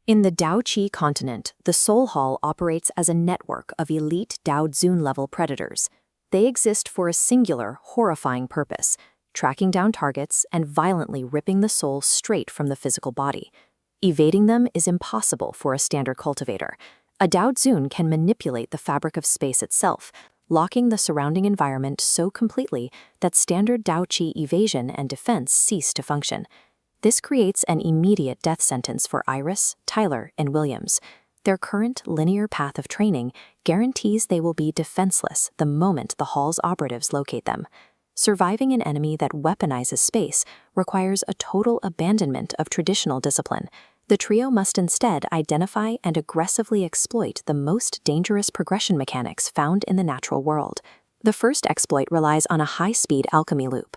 In the Dao Qi continent, the Soul Hall operates as a network of elite Dao Zun-level predators. They exist for a singular, horrifying purpose: tracking down targets and violently ripping the soul straight from the physical body. Evading them is impossible for a standard cultivator. A Dao Zun can manipulate the fabric of space itself, locking the surrounding environment so completely that standard Dao Qi evasion and defense cease to function. This creates an immediate death sentence for Iris, Tyler, and Williams. Their current linear path of training guarantees they will be defenseless the moment the Hall's operatives locate them. Surviving an enemy that weaponizes space requires a total abandonment of traditional discipline. The trio must instead identify and aggressively exploit the most dangerous progression mechanics found in the natural world. The first exploit relies on a high-speed alchemy loop.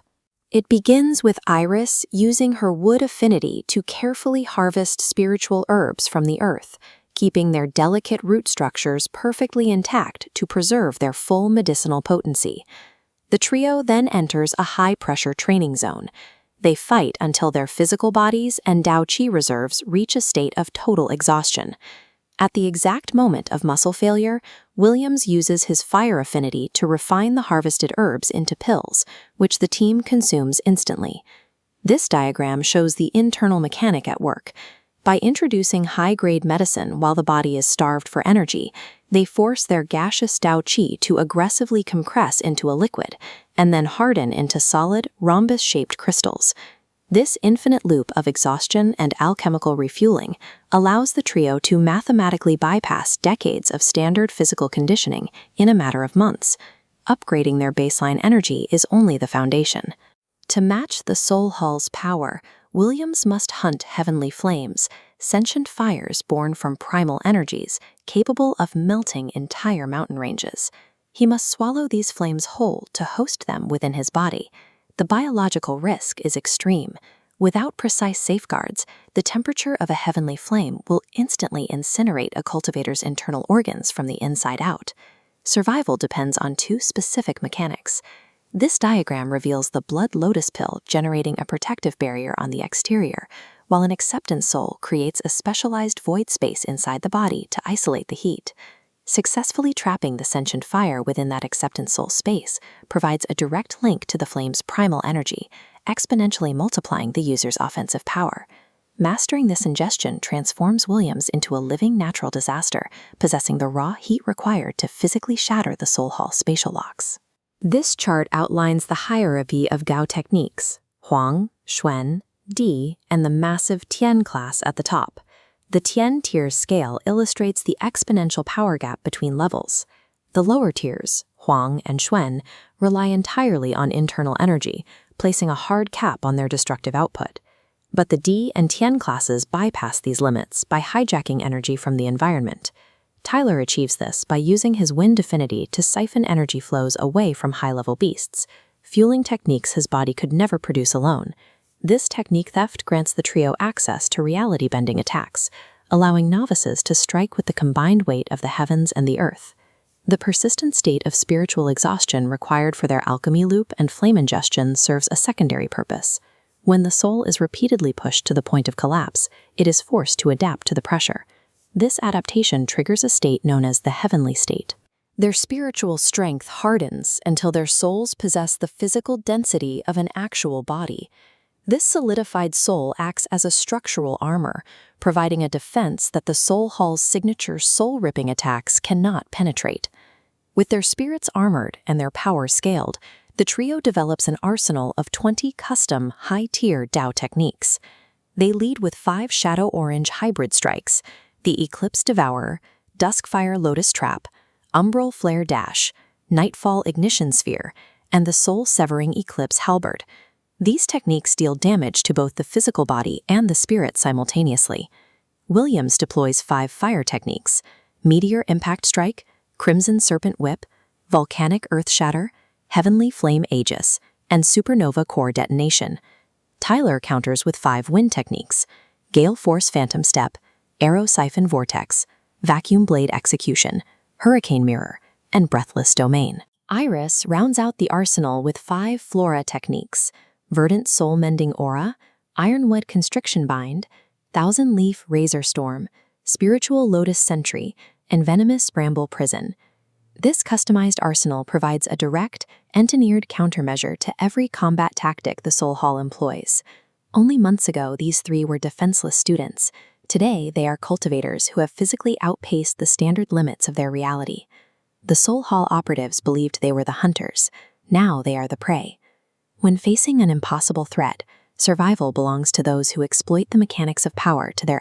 It begins with Iris using her wood affinity to carefully harvest spiritual herbs from the earth, keeping their delicate root structures perfectly intact to preserve their full medicinal potency. The trio then enters a high-pressure training zone. They fight until their physical bodies and Dao Qi reserves reach a state of total exhaustion. At the exact moment of muscle failure, Williams uses his fire affinity to refine the harvested herbs into pills, which the team consumes instantly. This diagram shows the internal mechanic at work. By introducing high-grade medicine while the body is starved for energy, they force their gaseous Dao Qi to aggressively compress into a liquid and then harden into solid, rhombus-shaped crystals. This infinite loop of exhaustion and alchemical refueling allows the trio to mathematically bypass decades of standard physical conditioning in a matter of months. Upgrading their baseline energy is only the foundation. To match the Soul Hall's power, Williams must hunt heavenly flames, sentient fires born from primal energies capable of melting entire mountain ranges. He must swallow these flames whole to host them within his body. The biological risk is extreme. Without precise safeguards, the temperature of a heavenly flame will instantly incinerate a cultivator's internal organs from the inside out. Survival depends on two specific mechanics. This diagram reveals the blood lotus pill generating a protective barrier on the exterior, while an acceptance soul creates a specialized void space inside the body to isolate the heat. Successfully trapping the sentient fire within that acceptance soul space provides a direct link to the flame's primal energy, exponentially multiplying the user's offensive power. Mastering this ingestion transforms Williams into a living natural disaster, possessing the raw heat required to physically shatter the Soul Hall spatial locks. This chart outlines the hierarchy of Gao techniques: Huang, Xuan, Di, and the massive Tian class at the top. The Tian tier scale illustrates the exponential power gap between levels. The lower tiers, Huang and Xuan, rely entirely on internal energy, placing a hard cap on their destructive output. But the Di and Tian classes bypass these limits by hijacking energy from the environment. Tyler achieves this by using his wind affinity to siphon energy flows away from high-level beasts, fueling techniques his body could never produce alone. This technique theft grants the trio access to reality-bending attacks, allowing novices to strike with the combined weight of the heavens and the earth. The persistent state of spiritual exhaustion required for their alchemy loop and flame ingestion serves a secondary purpose. When the soul is repeatedly pushed to the point of collapse, it is forced to adapt to the pressure. This adaptation triggers a state known as the heavenly state. Their spiritual strength hardens until their souls possess the physical density of an actual body. This solidified soul acts as a structural armor, providing a defense that the Soul Hall's signature soul-ripping attacks cannot penetrate. With their spirits armored and their power scaled, the trio develops an arsenal of 20 custom, high-tier Dao techniques. They lead with 5 Shadow Orange hybrid strikes: the Eclipse Devourer, Duskfire Lotus Trap, Umbral Flare Dash, Nightfall Ignition Sphere, and the Soul-Severing Eclipse Halberd. These techniques deal damage to both the physical body and the spirit simultaneously. Williams deploys 5 fire techniques: Meteor Impact Strike, Crimson Serpent Whip, Volcanic Earth Shatter, Heavenly Flame Aegis, and Supernova Core Detonation. Tyler counters with 5 wind techniques: Gale Force Phantom Step, Arrow Siphon Vortex, Vacuum Blade Execution, Hurricane Mirror, and Breathless Domain. Iris rounds out the arsenal with 5 flora techniques: Verdant Soul Mending Aura, Ironwood Constriction Bind, Thousand-Leaf Razor Storm, Spiritual Lotus Sentry, and Venomous Bramble Prison. This customized arsenal provides a direct, engineered countermeasure to every combat tactic the Soul Hall employs. Only months ago, these three were defenseless students. Today, they are cultivators who have physically outpaced the standard limits of their reality. The Soul Hall operatives believed they were the hunters. Now they are the prey. When facing an impossible threat, survival belongs to those who exploit the mechanics of power to their